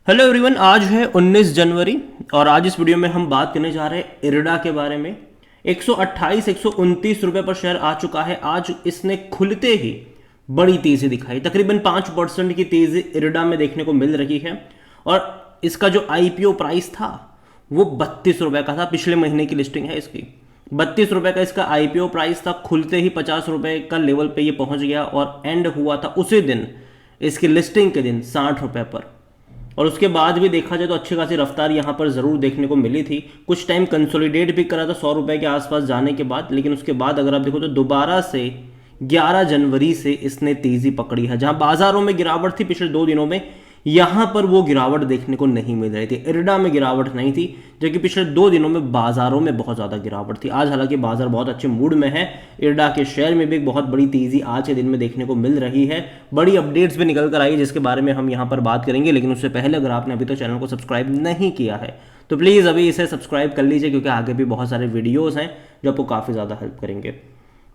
Hello everyone, आज है 19 जनवरी और आज इस वीडियो में हम बात करने जा रहे हैं इरडा के बारे में। 128 129 रुपए पर शेयर आ चुका है। आज इसने खुलते ही बड़ी तेजी दिखाई, तकरीबन 5% की तेजी इरडा में देखने को मिल रही है। और इसका जो आईपीओ प्राइस था वो 32 रुपए का था। पिछले महीने की लिस्टिंग है इसकी। 32 रुपए का इसका आईपीओ प्राइस था। खुलते ही 50 रुपए का लेवल पे ये पहुंच गया और एंड हुआ था उसी दिन, इसकी लिस्टिंग के दिन 60 रुपए पर। और उसके बाद भी देखा जाए तो अच्छी खासी रफ्तार यहाँ पर ज़रूर देखने को मिली थी। कुछ टाइम कंसोलिडेट भी करा था 100 रुपए के आसपास जाने के बाद, लेकिन उसके बाद अगर आप देखो तो दोबारा से 11 जनवरी से इसने तेज़ी पकड़ी है। जहाँ बाजारों में गिरावट थी पिछले 2 दिनों में, यहाँ पर वो गिरावट देखने को नहीं मिल रही थी। इरडा में गिरावट नहीं थी, जबकि पिछले 2 दिनों में बाजारों में बहुत ज़्यादा गिरावट थी। आज हालांकि बाजार बहुत अच्छे मूड में है। इरडा के शेयर में भी एक बहुत बड़ी तेज़ी आज के दिन में देखने को मिल रही है। बड़ी अपडेट्स भी निकल कर आई है जिसके बारे में हम यहाँ पर बात करेंगे, लेकिन उससे पहले अगर आपने अभी तक चैनल को सब्सक्राइब नहीं किया है तो प्लीज़ अभी इसे सब्सक्राइब कर लीजिए, क्योंकि आगे भी बहुत सारे वीडियोज़ हैं जो आपको काफ़ी ज़्यादा हेल्प करेंगे।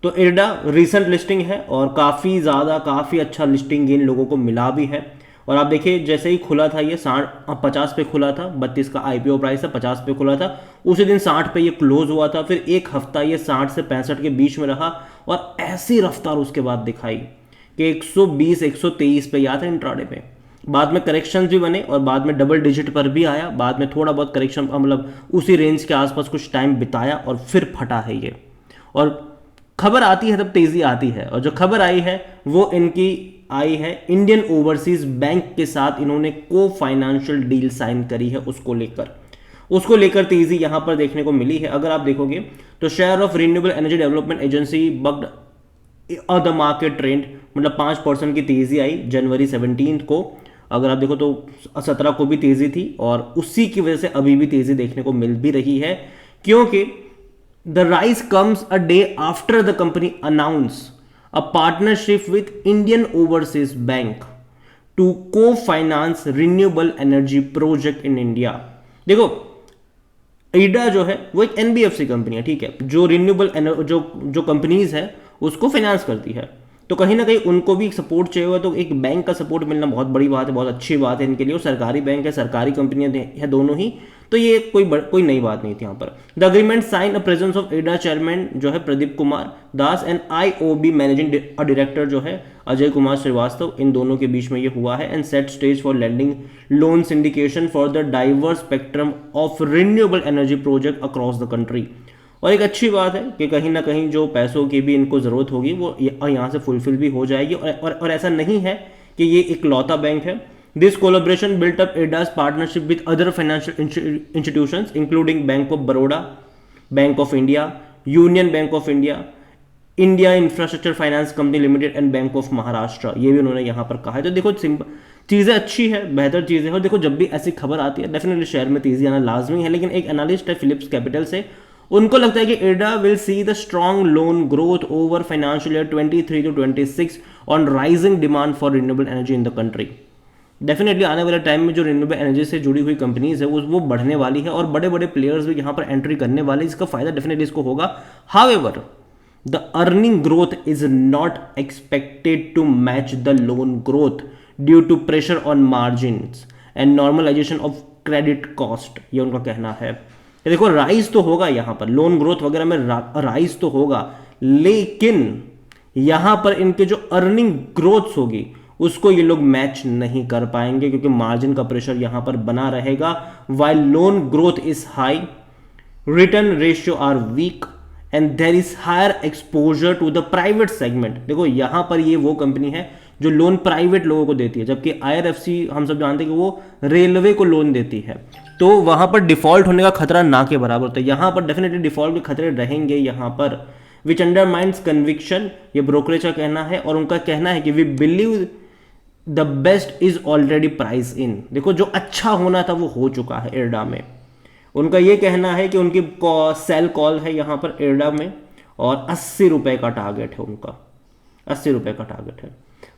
तो इरडा रिसेंट लिस्टिंग है और काफ़ी अच्छा लिस्टिंग गेन लोगों को मिला भी है। और आप देखिए जैसे ही खुला था ये 50 पे खुला था। 32 का आईपीओ प्राइस था, 50 पे खुला था। उसी दिन 60 पे ये क्लोज हुआ था। फिर एक हफ्ता ये 60 से 65 के बीच में रहा और ऐसी रफ्तार उसके बाद दिखाई कि 120 123 पे या था इंट्राडे पे। बाद में करेक्शन भी बने और बाद में डबल डिजिट पर भी आया। बाद में थोड़ा बहुत करेक्शन, मतलब उसी रेंज के आसपास कुछ टाइम बिताया और फिर फटा है ये। और खबर आती है तब तेजी आती है, और जो खबर आई है वो इनकी आई है इंडियन ओवरसीज बैंक के साथ इन्होंने को फाइनेंशियल डील साइन करी है। उसको लेकर तेजी यहां पर देखने को मिली है। अगर आप देखोगे तो share of renewable energy development agency bugged the market trend, मतलब 5% की तेजी आई जनवरी 17 को। अगर आप देखो तो 17 को भी तेजी थी और उसी की वजह से अभी भी तेजी देखने को मिल भी रही है, क्योंकि the rise comes a day after the company announce a partnership with Indian Overseas Bank to co-finance renewable energy project in India। देखो इरडा जो है वो एक एनबीएफसी कंपनी है, ठीक है, जो रिन्यूएबल जो कंपनीज है उसको फाइनेंस करती है। तो कहीं ना कहीं उनको भी सपोर्ट चाहिए हुआ, तो एक बैंक का सपोर्ट मिलना बहुत बड़ी बात है, बहुत अच्छी बात है इनके लिए। और सरकारी बैंक है, सरकारी कंपनियां है दोनों ही, तो ये कोई नई बात नहीं थी यहाँ पर। The agreement sign a presence of IREDA chairman जो है Pradeep Kumar Das and IOB managing director जो है अजय कुमार श्रीवास्तव, इन दोनों के बीच में ये हुआ है। And set stage for lending loan syndication for the diverse spectrum of renewable energy project across the country. और एक अच्छी बात है कि कहीं ना कहीं जो पैसों की भी इनको ज़रूरत होगी वो यहाँ से फुलफिल भी हो जाएगी। और ऐसा नहीं है कि ये एक लौता बैंक है। This collaboration built up IRDA's partnership with other financial institutions including bank of Baroda, bank of India, union bank of India, India infrastructure finance company limited and bank of Maharashtra. ये भी उन्होंने यहाँ पर कहा है। तो देखो चीज़ें अच्छी है, बेहतर चीज़ें हैं। और देखो जब भी ऐसी खबर आती है डेफिनेटली शेयर में तेजी आना लाजमी है, लेकिन एक एनालिस्ट है फिलिप्स कैपिटल से, उनको लगता है कि IRDA will see the strong loan growth over financial year 23 to 26 on rising demand for renewable energy in the country. Definitely आने वाले टाइम में जो रिन्यूएबल एनर्जी से जुड़ी हुई कंपनीज है वो बढ़ने वाली है और बड़े बड़े प्लेयर्स भी यहाँ पर एंट्री करने वाले, इसका फायदा डेफिनेटली इसको होगा। However the earning growth is not expected to match the loan growth due to pressure on margins and normalisation of credit cost, ये उनका कहना है। देखो राइज तो होगा यहाँ पर, लोन ग्रोथ वगैरह में राइज तो होगा, लेकिन यहां पर इनके जो अर्निंग ग्रोथ होगी उसको ये लोग मैच नहीं कर पाएंगे, क्योंकि मार्जिन का प्रेशर यहां पर बना रहेगा। While loan growth is high, return ratio are weak and there is higher exposure to the private segment. देखो यहां पर ये वो कंपनी है जो लोन प्राइवेट लोगों को देती है, जबकि आईआरएफसी हम सब जानते हैं कि वो रेलवे को लोन देती है। तो वहां पर डिफॉल्ट होने का खतरा ना के बराबर होता है। यहां पर डेफिनेटली डिफॉल्ट के खतरे रहेंगे यहां पर, विच अंडरमाइंस कन्विक्शन, ये ब्रोकरेज का कहना है। और उनका कहना है कि we believe the best is already price in. देखो जो अच्छा होना था वो हो चुका है इरडा में। उनका ये कहना है कि उनकी सेल कॉल है यहाँ पर इरडा में और 80 रुपए का टारगेट है उनका, 80 रुपए का टारगेट है।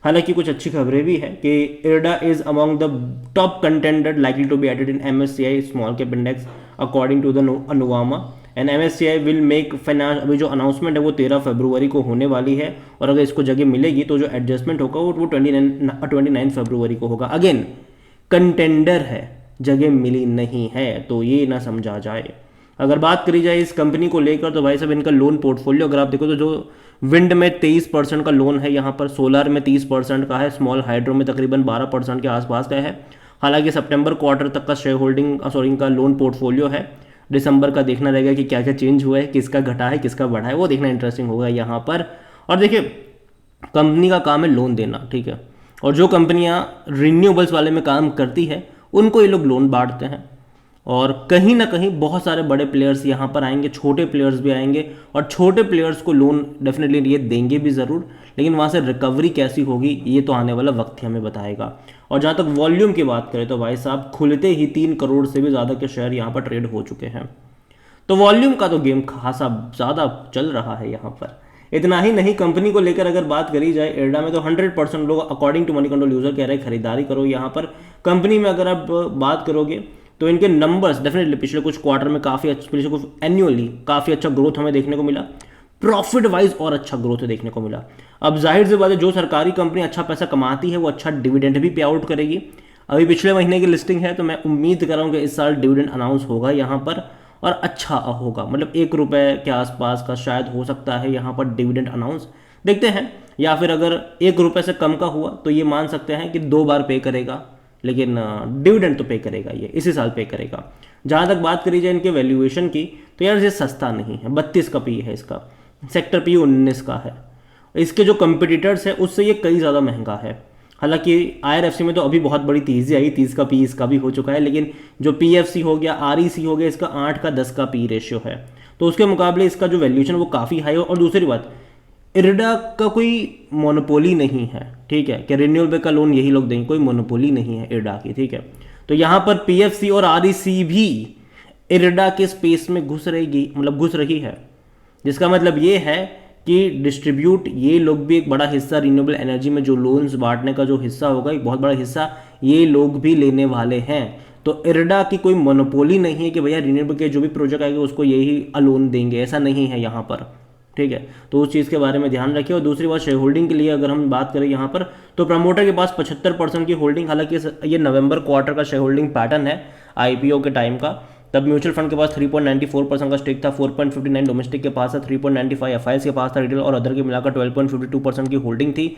हालांकि कुछ अच्छी खबरें भी है कि IREDA is among the top contender likely to be added in MSCI small cap index according to the Nuvama and MSCI will make finance. अभी जो अनाउंसमेंट है वो 13 फरवरी को होने वाली है, और अगर इसको जगह मिलेगी तो जो एडजस्टमेंट होगा वो 29 फरवरी को होगा। अगेन कंटेंडर है, जगह मिली नहीं है, तो ये ना समझा जाए। अगर बात करी जाए इस कंपनी को लेकर तो भाई साहब इनका लोन पोर्टफोलियो अगर आप देखो तो जो विंड में 23% का लोन है यहाँ पर, सोलर में 30% का है, स्मॉल हाइड्रो में तकरीबन 12% के आसपास का है। हालांकि सितंबर क्वार्टर तक का शेयर होल्डिंग सॉरी इनका लोन पोर्टफोलियो है। दिसंबर का देखना रहेगा कि क्या क्या चेंज हुआ है, किसका घटा है किसका बढ़ा है, वो देखना इंटरेस्टिंग होगा यहाँ पर। और देखिए कंपनी का काम है लोन देना, ठीक है, और जो कंपनियां रिन्यूएबल्स वाले में काम करती है उनको ये लोग लोन बांटते हैं। और कहीं ना कहीं बहुत सारे बड़े प्लेयर्स यहाँ पर आएंगे, छोटे प्लेयर्स भी आएंगे, और छोटे प्लेयर्स को लोन डेफिनेटली ये देंगे भी ज़रूर, लेकिन वहाँ से रिकवरी कैसी होगी ये तो आने वाला वक्त ही हमें बताएगा। और जहाँ तक वॉल्यूम की बात करें तो भाई साहब खुलते ही 3 करोड़ से भी ज़्यादा के शेयर यहाँ पर ट्रेड हो चुके हैं। तो वॉल्यूम का तो गेम खासा ज़्यादा चल रहा है यहाँ पर। इतना ही नहीं, कंपनी को लेकर अगर बात करी जाए इरडा में तो 100% लोग according to Moneycontrol user कह रहे हैं खरीदारी करो यहाँ पर। कंपनी में अगर आप बात करोगे तो इनके नंबर्स डेफिनेटली पिछले कुछ क्वार्टर में काफ़ी अच्छा, पिछले कुछ एनुअली काफ़ी अच्छा ग्रोथ हमें देखने को मिला, प्रॉफिट वाइज और अच्छा ग्रोथ देखने को मिला। अब जाहिर सी बात है जो सरकारी कंपनी अच्छा पैसा कमाती है वो अच्छा डिविडेंड भी पे आउट करेगी। अभी पिछले महीने की लिस्टिंग है तो मैं उम्मीद कर रहा हूँ कि इस साल डिविडेंड अनाउंस होगा यहाँ पर, और अच्छा होगा, मतलब 1 रुपये के आसपास का शायद हो सकता है यहाँ पर डिविडेंड अनाउंस, देखते हैं। या फिर अगर 1 रुपये से कम का हुआ तो ये मान सकते हैं कि 2 बार पे करेगा, लेकिन डिविडेंड तो पे करेगा, ये इसी साल पे करेगा। जहाँ तक बात करी जाए इनके वैल्यूएशन की तो यार ये सस्ता नहीं है, 32 का पी है इसका, सेक्टर पी 19 का है। इसके जो कंपिटिटर्स है उससे ये कई ज़्यादा महंगा है। हालांकि आईआरएफसी में तो अभी बहुत बड़ी तेज़ी आई, 30 का पी इसका भी हो चुका है, लेकिन जो पीएफसी हो गया, आरईसी हो गया, इसका 8 का 10 का पी रेशियो है, तो उसके मुकाबले इसका जो वैल्यूएशन वो काफ़ी हाई है। और दूसरी बात, इरडा का कोई मोनोपोली नहीं है, ठीक है, कि रिन्यूएबल का लोन यही लोग देंगे, कोई मोनोपोली नहीं है इरडा की, ठीक है। तो यहाँ पर पीएफसी और आरईसी भी इरडा के स्पेस में घुस रही है, जिसका मतलब ये है कि डिस्ट्रीब्यूट ये लोग भी एक बड़ा हिस्सा रिन्यूएबल एनर्जी में जो लोन्स बांटने का जो हिस्सा होगा, एक बहुत बड़ा हिस्सा ये लोग भी लेने वाले हैं। तो इरडा की कोई मोनोपोली नहीं है कि भैया रिन्यूएबल के जो भी प्रोजेक्ट आएंगे उसको यही लोन देंगे, ऐसा नहीं है यहाँ पर, ठीक है। तो उस चीज़ के बारे में ध्यान रखिए। और दूसरी बात, शेयर होल्डिंग के लिए अगर हम बात करें यहाँ पर तो प्रमोटर के पास 75% की होल्डिंग, हालांकि ये नवंबर क्वार्टर का शेयर होल्डिंग पैटर्न है आईपीओ के टाइम का, तब म्यूचुअल फंड के पास 3.94% का स्टेक था, 4.59 डोमेस्टिक के पास था, 3.95 एफआईएस के पास था, रिटेल और अदर के मिलाकर 12.52% की होल्डिंग थी,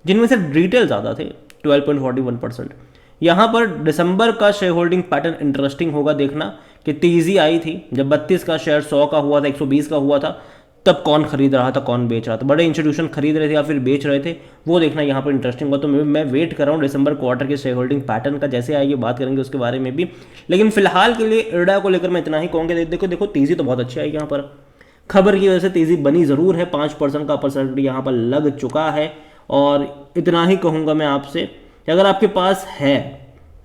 जिनमें से रिटेल ज़्यादा थे 12.41%। यहाँ पर दिसंबर का शेयर होल्डिंग पैटर्न इंटरेस्टिंग होगा देखना कि तेज़ी आई थी जब 32 का शेयर 100 का हुआ था, 120 का हुआ था, तब कौन खरीद रहा था कौन बेच रहा था, बड़े इंस्टीट्यूशन खरीद रहे थे या फिर बेच रहे थे, वो देखना यहाँ पर इंटरेस्टिंग होगा। तो मैं वेट कर रहा हूँ दिसंबर क्वार्टर के शेयर होल्डिंग पैटर्न का, जैसे आएगी बात करेंगे उसके बारे में भी। लेकिन फिलहाल के लिए इरडा को लेकर मैं इतना ही कहूँगा, देखो तेज़ी तो बहुत अच्छी आएगी यहाँ पर, खबर की वजह से तेज़ी बनी ज़रूर है, 5% का परसेंट यहाँ पर लग चुका है। और इतना ही कहूँगा मैं आपसे कि अगर आपके पास है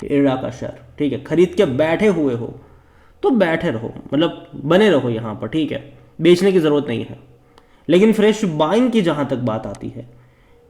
इरडा का शेयर, ठीक है, खरीद के बैठे हुए हो तो बैठे रहो, मतलब बने रहो यहाँ पर, ठीक है, बेचने की ज़रूरत नहीं है। लेकिन फ्रेश बाइंग की जहाँ तक बात आती है,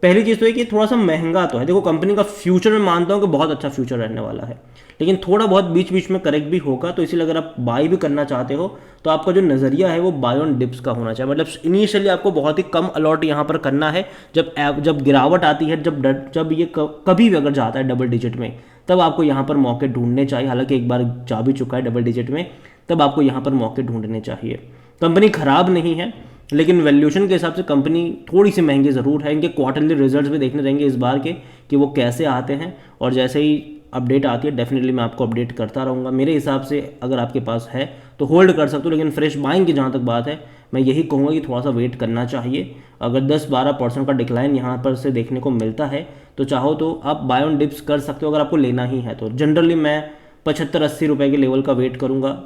पहली चीज़ तो है कि थोड़ा सा महंगा तो है। देखो कंपनी का फ्यूचर में मानता हूँ कि बहुत अच्छा फ्यूचर रहने वाला है, लेकिन थोड़ा बहुत बीच बीच में करेक्ट भी होगा। तो इसीलिए अगर आप बाई भी करना चाहते हो तो आपका जो नज़रिया है वो बाय ऑन डिप्स का होना चाहिए। मतलब इनिशियली आपको बहुत ही कम अलॉट यहाँ पर करना है, जब गिरावट आती है, जब ये कभी भी अगर जाता है डबल डिजिट में, तब आपको यहाँ पर मौके ढूंढने चाहिए। हालांकि एक बार जा भी चुका है डबल डिजिट में, तब आपको यहाँ पर मौके ढूंढने चाहिए। कंपनी खराब नहीं है, लेकिन वैल्यूएशन के हिसाब से कंपनी थोड़ी सी महंगी ज़रूर है। इनके क्वार्टरली रिजल्ट्स भी देखने रहेंगे इस बार के कि वो कैसे आते हैं, और जैसे ही अपडेट आती है डेफिनेटली मैं आपको अपडेट करता रहूँगा। मेरे हिसाब से अगर आपके पास है तो होल्ड कर सकते हो, लेकिन फ्रेश बाइंग की जहाँ तक बात है मैं यही कहूँगा कि थोड़ा सा वेट करना चाहिए। अगर 10-12% का डिक्लाइन यहाँ पर से देखने को मिलता है तो चाहो तो आप बाय ऑन डिप्स कर सकते हो, अगर आपको लेना ही है तो। जनरली मैं 75-80 रुपये के लेवल का वेट करूँगा,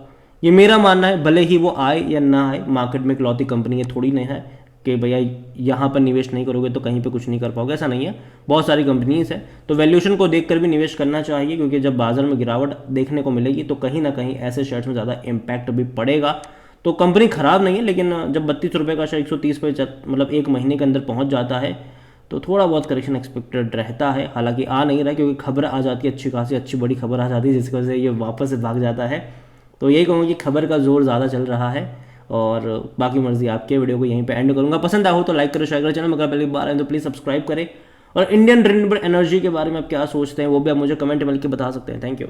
ये मेरा मानना है, भले ही वो आए या ना आए। मार्केट में इकलौती कंपनी ये थोड़ी नहीं है कि भैया यहाँ पर निवेश नहीं करोगे तो कहीं पे कुछ नहीं कर पाओगे, ऐसा नहीं है, बहुत सारी कंपनीज है। तो वैल्यूएशन को देखकर भी निवेश करना चाहिए, क्योंकि जब बाजार में गिरावट देखने को मिलेगी तो कहीं ना कहीं ऐसे शेयर्स में ज़्यादा इम्पैक्ट भी पड़ेगा। तो कंपनी खराब नहीं है, लेकिन जब 32 रुपये का शेयर 130 पे मतलब एक महीने के अंदर पहुँच जाता है तो थोड़ा बहुत करेक्शन एक्सपेक्टेड रहता है। हालांकि आ नहीं रहा, क्योंकि खबर आ जाती है, अच्छी खासी अच्छी बड़ी खबर आ जाती है, जिसकी वजह से ये वापस से भाग जाता है। तो यही कहूँगा कि खबर का जोर ज़्यादा चल रहा है, और बाकी मर्जी आपके। वीडियो को यहीं पे एंड करूँगा। पसंद आया हो तो लाइक करो, शेयर करो, चैनल में अगर पहली बार आए तो प्लीज़ सब्सक्राइब करें और इंडियन रिन्यूएबल एनर्जी के बारे में आप क्या सोचते हैं वो भी आप मुझे कमेंट में लिख के बता सकते हैं। Thank you.